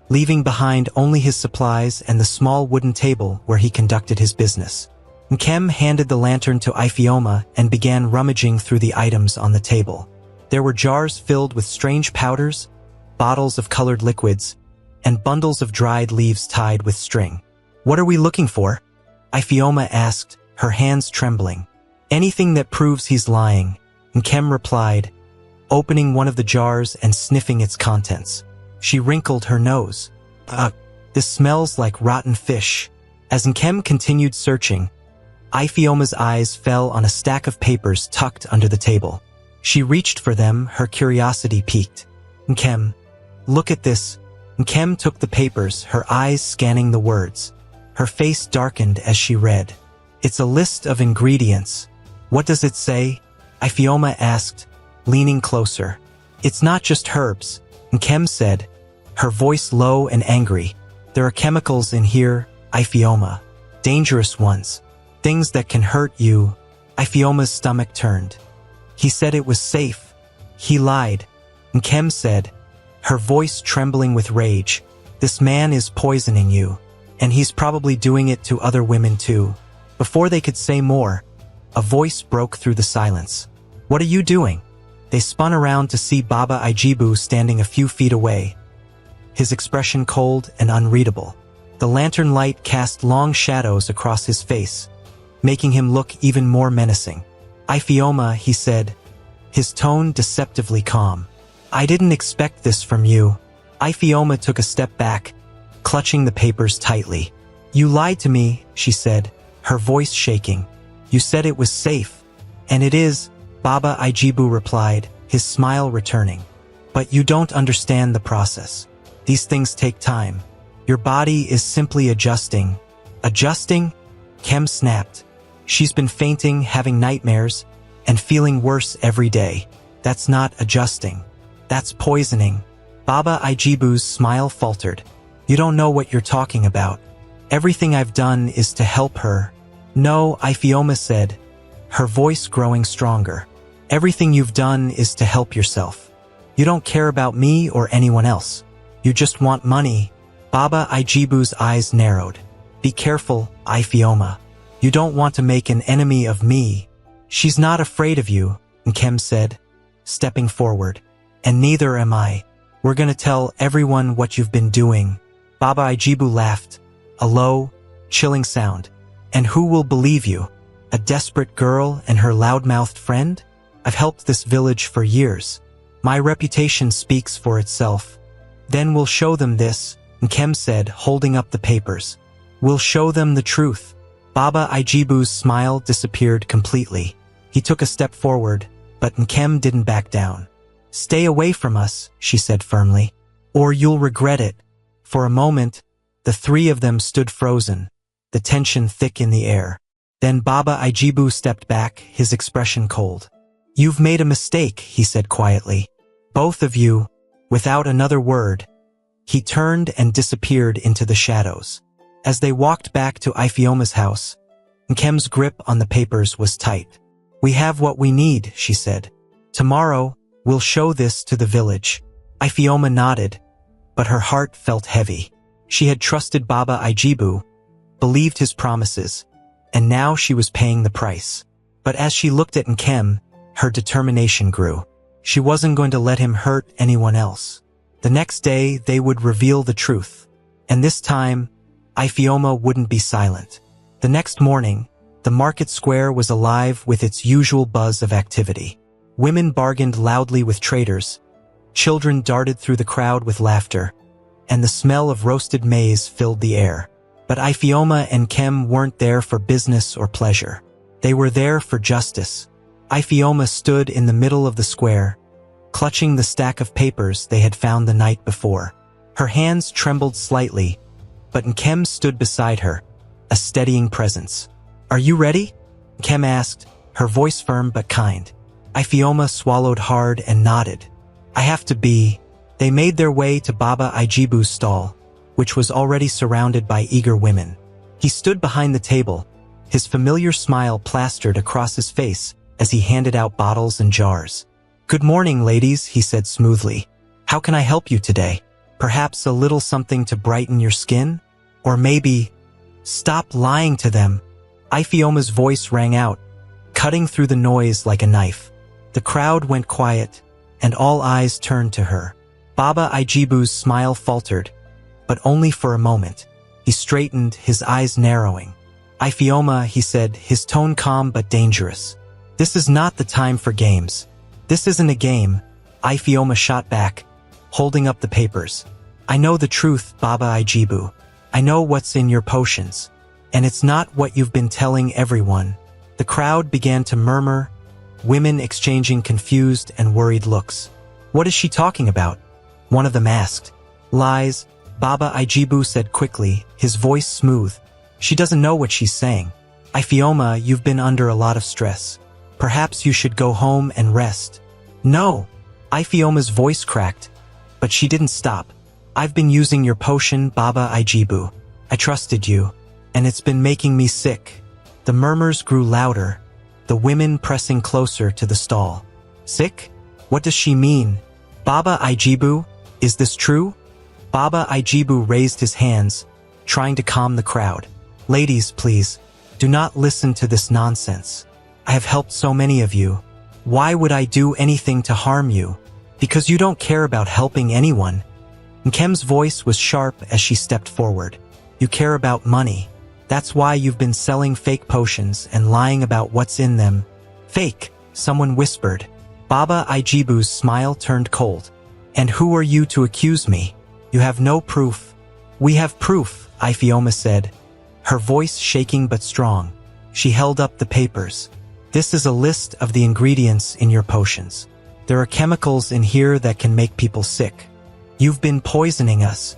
leaving behind only his supplies and the small wooden table where he conducted his business. Nkem handed the lantern to Ifeoma and began rummaging through the items on the table. There were jars filled with strange powders, bottles of colored liquids, and bundles of dried leaves tied with string. What are we looking for? Ifeoma asked, her hands trembling. Anything that proves he's lying, Nkem replied, opening one of the jars and sniffing its contents. She wrinkled her nose. This smells like rotten fish. As Nkem continued searching, Ifeoma's eyes fell on a stack of papers tucked under the table. She reached for them, her curiosity piqued. Nkem, look at this. Nkem took the papers, her eyes scanning the words. Her face darkened as she read. It's a list of ingredients. What does it say? Ifeoma asked, leaning closer. It's not just herbs, Nkem said, her voice low and angry. There are chemicals in here, Ifeoma. Dangerous ones. Things that can hurt you. Ifeoma's stomach turned. He said it was safe. He lied, Nkem said, her voice trembling with rage. This man is poisoning you, and he's probably doing it to other women too. Before they could say more, a voice broke through the silence. What are you doing? They spun around to see Baba Ijibu standing a few feet away, his expression cold and unreadable. The lantern light cast long shadows across his face, making him look even more menacing. "Iphioma," he said, his tone deceptively calm. "I didn't expect this from you." Iphioma took a step back, clutching the papers tightly. "You lied to me," she said, her voice shaking. "You said it was safe." "And it is," Baba Ijibu replied, his smile returning. "But you don't understand the process. These things take time. Your body is simply adjusting." "Adjusting?" Kem snapped. "She's been fainting, having nightmares, and feeling worse every day. That's not adjusting. That's poisoning." Baba Ijibu's smile faltered. "You don't know what you're talking about. Everything I've done is to help her." "No," Iphioma said, her voice growing stronger. "Everything you've done is to help yourself. You don't care about me or anyone else. You just want money." Baba Ijibu's eyes narrowed. "Be careful, Iphioma. You don't want to make an enemy of me." "She's not afraid of you," Nkem said, stepping forward. "And neither am I. We're gonna tell everyone what you've been doing." Baba Ijibu laughed, a low, chilling sound. "And who will believe you? A desperate girl and her loudmouthed friend? I've helped this village for years. My reputation speaks for itself." "Then we'll show them this," Nkem said, holding up the papers. "We'll show them the truth." Baba Ijibu's smile disappeared completely. He took a step forward, but Nkem didn't back down. "Stay away from us," she said firmly, "or you'll regret it." For a moment, the three of them stood frozen, the tension thick in the air. Then Baba Ijibu stepped back, his expression cold. "You've made a mistake," he said quietly. "Both of you," without another word. He turned and disappeared into the shadows. As they walked back to Iphioma's house, Nkem's grip on the papers was tight. "We have what we need," she said. "Tomorrow, we'll show this to the village." Iphioma nodded, but her heart felt heavy. She had trusted Baba Ijibu, believed his promises, and now she was paying the price. But as she looked at Nkem, her determination grew. She wasn't going to let him hurt anyone else. The next day, they would reveal the truth. And this time, Iphioma wouldn't be silent. The next morning, the market square was alive with its usual buzz of activity. Women bargained loudly with traders, children darted through the crowd with laughter, and the smell of roasted maize filled the air. But Iphioma and Kem weren't there for business or pleasure. They were there for justice. Iphioma stood in the middle of the square, clutching the stack of papers they had found the night before. Her hands trembled slightly, but Nkem stood beside her, a steadying presence. "Are you ready?" Nkem asked, her voice firm but kind. Iphioma swallowed hard and nodded. "I have to be." They made their way to Baba Ijibu's stall, which was already surrounded by eager women. He stood behind the table, his familiar smile plastered across his face as he handed out bottles and jars. "Good morning, ladies," he said smoothly. "How can I help you today? Perhaps a little something to brighten your skin? Or maybe—" "Stop lying to them." Iphioma's voice rang out, cutting through the noise like a knife. The crowd went quiet, and all eyes turned to her. Baba Ijibu's smile faltered, but only for a moment. He straightened, his eyes narrowing. "Iphioma," he said, his tone calm but dangerous. "This is not the time for games." "This isn't a game," Iphioma shot back, holding up the papers. "I know the truth, Baba Ijibu. I know what's in your potions. And it's not what you've been telling everyone." The crowd began to murmur, women exchanging confused and worried looks. "What is she talking about?" one of them asked. "Lies," Baba Ijibu said quickly, his voice smooth. "She doesn't know what she's saying. Iphioma, you've been under a lot of stress. Perhaps you should go home and rest." "No!" Iphioma's voice cracked, but she didn't stop. "I've been using your potion, Baba Ijibu. I trusted you, and it's been making me sick." The murmurs grew louder, the women pressing closer to the stall. "Sick? What does she mean?" "Baba Ijibu, is this true?" Baba Ijibu raised his hands, trying to calm the crowd. "Ladies, please, do not listen to this nonsense. I have helped so many of you. Why would I do anything to harm you? Because you don't care about helping anyone." Nkem's voice was sharp as she stepped forward. You care about money. That's why you've been selling fake potions and lying about what's in them. Fake, someone whispered. Baba Ijibu's smile turned cold. And who are you to accuse me? You have no proof. We have proof, Ifeoma said, her voice shaking but strong. She held up the papers. This is a list of the ingredients in your potions. There are chemicals in here that can make people sick. You've been poisoning us.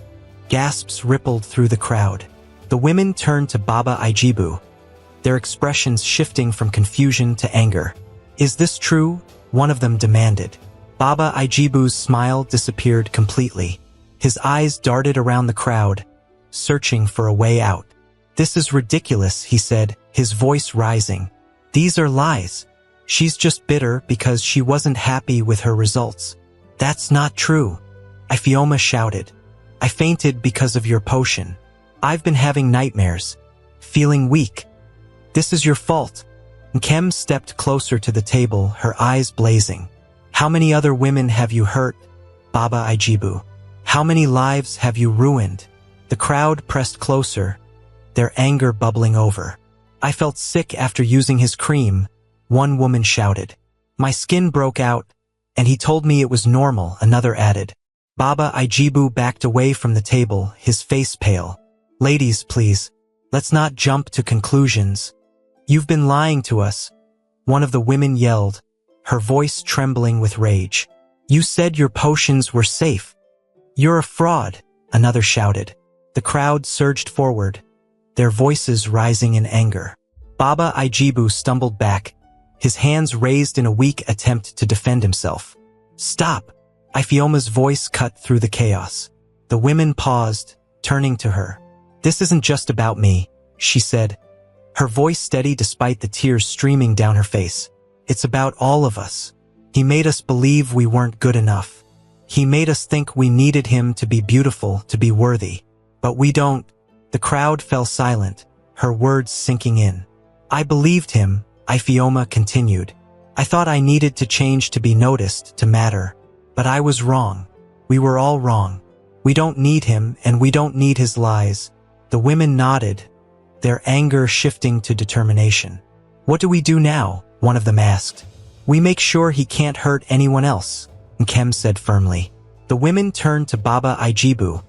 Gasps rippled through the crowd. The women turned to Baba Ijibu, their expressions shifting from confusion to anger. Is this true? One of them demanded. Baba Ijibu's smile disappeared completely. His eyes darted around the crowd, searching for a way out. This is ridiculous, he said, his voice rising. These are lies. She's just bitter because she wasn't happy with her results. That's not true, Ifeoma shouted. I fainted because of your potion. I've been having nightmares, feeling weak. This is your fault. Nkem stepped closer to the table, her eyes blazing. How many other women have you hurt, Baba Ijibu? How many lives have you ruined? The crowd pressed closer, their anger bubbling over. I felt sick after using his cream, one woman shouted. My skin broke out, and he told me it was normal, another added. Baba Ijibu backed away from the table, his face pale. Ladies, please, let's not jump to conclusions. You've been lying to us, one of the women yelled, her voice trembling with rage. You said your potions were safe. You're a fraud, another shouted. The crowd surged forward, their voices rising in anger. Baba Ijibu stumbled back, his hands raised in a weak attempt to defend himself. Stop! Ifeoma's voice cut through the chaos. The women paused, turning to her. This isn't just about me, she said, her voice steady despite the tears streaming down her face. It's about all of us. He made us believe we weren't good enough. He made us think we needed him to be beautiful, to be worthy. But we don't. The crowd fell silent, her words sinking in. I believed him, Ifeoma continued. I thought I needed to change to be noticed, to matter. But I was wrong. We were all wrong. We don't need him, and we don't need his lies. The women nodded, their anger shifting to determination. What do we do now? One of them asked. We make sure he can't hurt anyone else, Nkem said firmly. The women turned to Baba Ijibu,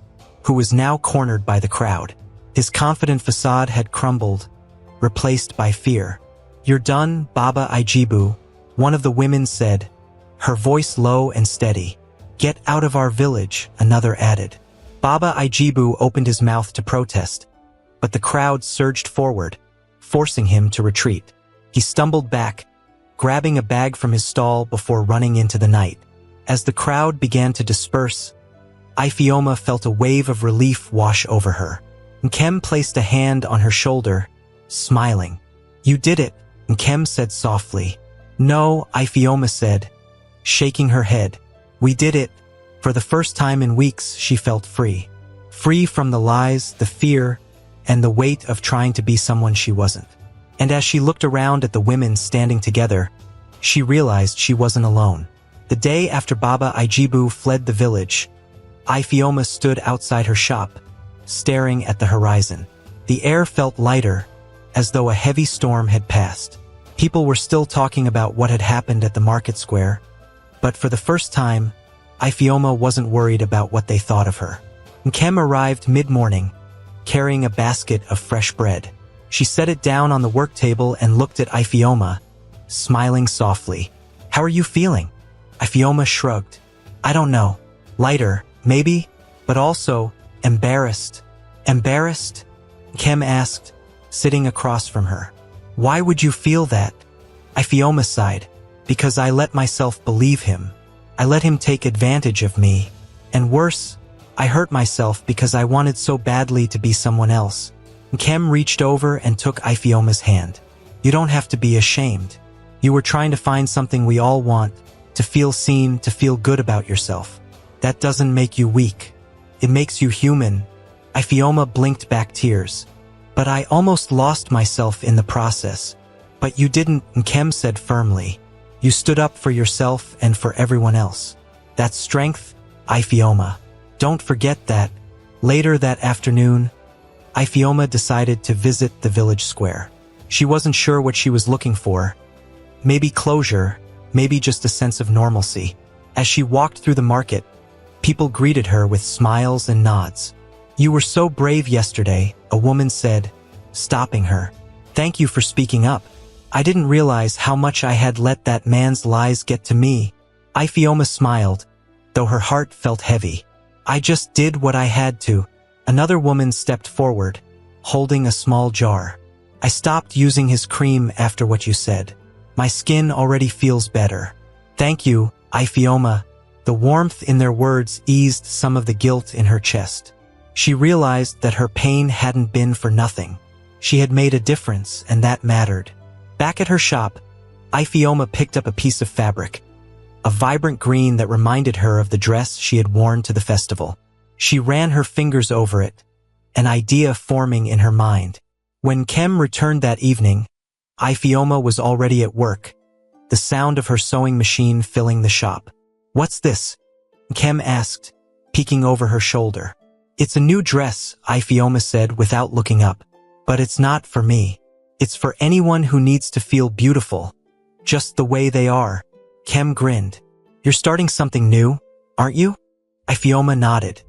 who was now cornered by the crowd. His confident facade had crumbled, replaced by fear. You're done, Baba Ijibu, one of the women said, her voice low and steady. Get out of our village, another added. Baba Ijibu opened his mouth to protest, but the crowd surged forward, forcing him to retreat. He stumbled back, grabbing a bag from his stall before running into the night. As the crowd began to disperse, Ifeoma felt a wave of relief wash over her. Nkem placed a hand on her shoulder, smiling. You did it, Nkem said softly. No, Ifeoma said, shaking her head. We did it. For the first time in weeks, she felt free. Free from the lies, the fear, and the weight of trying to be someone she wasn't. And as she looked around at the women standing together, she realized she wasn't alone. The day after Baba Ijibu fled the village, Ifeoma stood outside her shop, staring at the horizon. The air felt lighter, as though a heavy storm had passed. People were still talking about what had happened at the market square, but for the first time, Ifeoma wasn't worried about what they thought of her. Nkem arrived mid-morning, carrying a basket of fresh bread. She set it down on the work table and looked at Ifeoma, smiling softly. How are you feeling? Ifeoma shrugged. I don't know. Lighter, maybe, but also embarrassed. Embarrassed? Nkem asked, sitting across from her. Why would you feel that? Ifeoma sighed. Because I let myself believe him. I let him take advantage of me. And worse, I hurt myself because I wanted so badly to be someone else. Nkem reached over and took Ifeoma's hand. You don't have to be ashamed. You were trying to find something we all want, to feel seen, to feel good about yourself. That doesn't make you weak. It makes you human. Ifeoma blinked back tears. But I almost lost myself in the process. But you didn't, Nkem said firmly. You stood up for yourself and for everyone else. That's strength, Ifeoma. Don't forget that. Later that afternoon, Ifeoma decided to visit the village square. She wasn't sure what she was looking for. Maybe closure, maybe just a sense of normalcy. As she walked through the market, people greeted her with smiles and nods. "You were so brave yesterday," a woman said, stopping her. "Thank you for speaking up. I didn't realize how much I had let that man's lies get to me." Ifeoma smiled, though her heart felt heavy. "I just did what I had to." Another woman stepped forward, holding a small jar. "I stopped using his cream after what you said. My skin already feels better." "Thank you, Ifeoma." The warmth in their words eased some of the guilt in her chest. She realized that her pain hadn't been for nothing. She had made a difference, and that mattered. Back at her shop, Ifeoma picked up a piece of fabric, a vibrant green that reminded her of the dress she had worn to the festival. She ran her fingers over it, an idea forming in her mind. When Kem returned that evening, Ifeoma was already at work, the sound of her sewing machine filling the shop. "What's this?" Kem asked, peeking over her shoulder. "It's a new dress," Ifeoma said without looking up. "But it's not for me. It's for anyone who needs to feel beautiful, just the way they are." Kem grinned. "You're starting something new, aren't you?" Ifeoma nodded.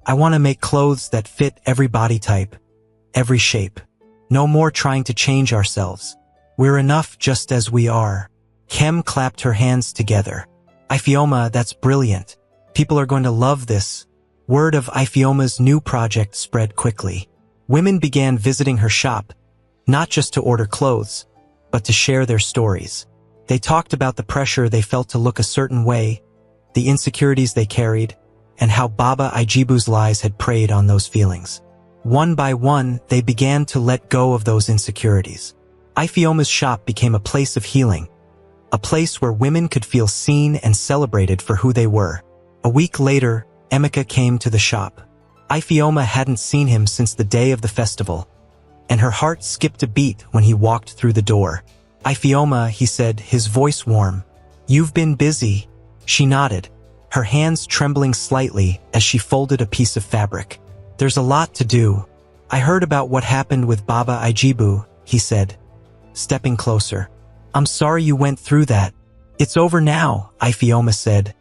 "I want to make clothes that fit every body type, every shape. No more trying to change ourselves. We're enough just as we are." Kem clapped her hands together. "Ifeoma, that's brilliant. People are going to love this." Word of Ifeoma's new project spread quickly. Women began visiting her shop, not just to order clothes, but to share their stories. They talked about the pressure they felt to look a certain way, the insecurities they carried, and how Baba Ijibu's lies had preyed on those feelings. One by one, they began to let go of those insecurities. Ifeoma's shop became a place of healing, a place where women could feel seen and celebrated for who they were. A week later, Emeka came to the shop. Ifeoma hadn't seen him since the day of the festival, and her heart skipped a beat when he walked through the door. "Ifeoma," he said, his voice warm. "You've been busy." She nodded, her hands trembling slightly as she folded a piece of fabric. "There's a lot to do." "I heard about what happened with Baba Ijibu," he said, stepping closer. "I'm sorry you went through that." "It's over now," Ifeoma said,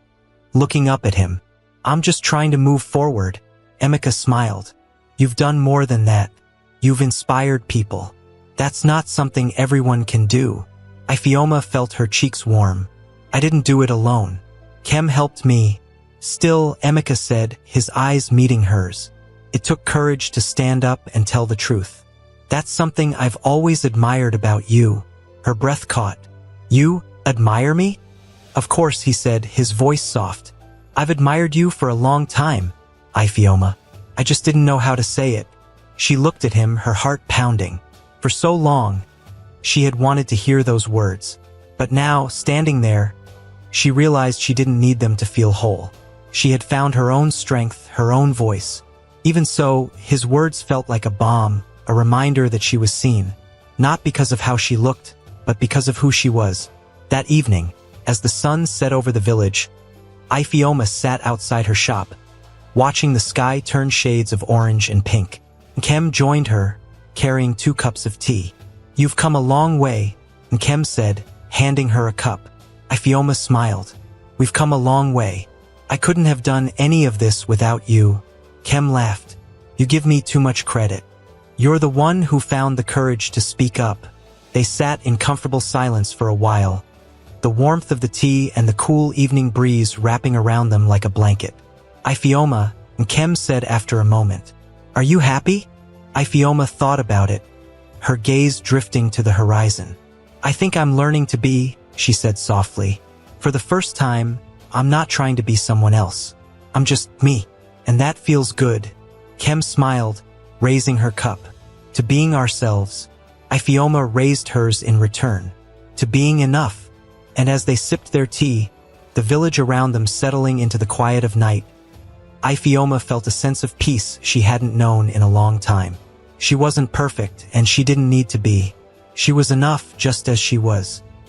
looking up at him. "I'm just trying to move forward." Emeka smiled. "You've done more than that. You've inspired people. That's not something everyone can do." Ifeoma felt her cheeks warm. "I didn't do it alone. Kem helped me." "Still," Emeka said, his eyes meeting hers. "It took courage to stand up and tell the truth. That's something I've always admired about you." Her breath caught. "You admire me?" "Of course," he said, his voice soft. "I've admired you for a long time, Ifeoma. I just didn't know how to say it." She looked at him, her heart pounding. For so long, she had wanted to hear those words. But now, standing there, she realized she didn't need them to feel whole. She had found her own strength, her own voice. Even so, his words felt like a balm, a reminder that she was seen, not because of how she looked, but because of who she was. That evening, as the sun set over the village, Ifeoma sat outside her shop, watching the sky turn shades of orange and pink. Kem joined her, carrying 2 cups of tea. "You've come a long way," Kem said, handing her a cup. Ifeoma smiled. "We've come a long way. I couldn't have done any of this without you." Kem laughed. "You give me too much credit. You're the one who found the courage to speak up." They sat in comfortable silence for a while, the warmth of the tea and the cool evening breeze wrapping around them like a blanket. "Ifeoma," Kem said after a moment, "are you happy?" Ifeoma thought about it, her gaze drifting to the horizon. "I think I'm learning to be," she said softly. "For the first time, I'm not trying to be someone else. I'm just me, and that feels good." Kem smiled, raising her cup. "To being ourselves." Ifeoma raised hers in return. "To being enough." And as they sipped their tea, the village around them settling into the quiet of night, Ifeoma felt a sense of peace she hadn't known in a long time. She wasn't perfect, and she didn't need to be. She was enough just as she was.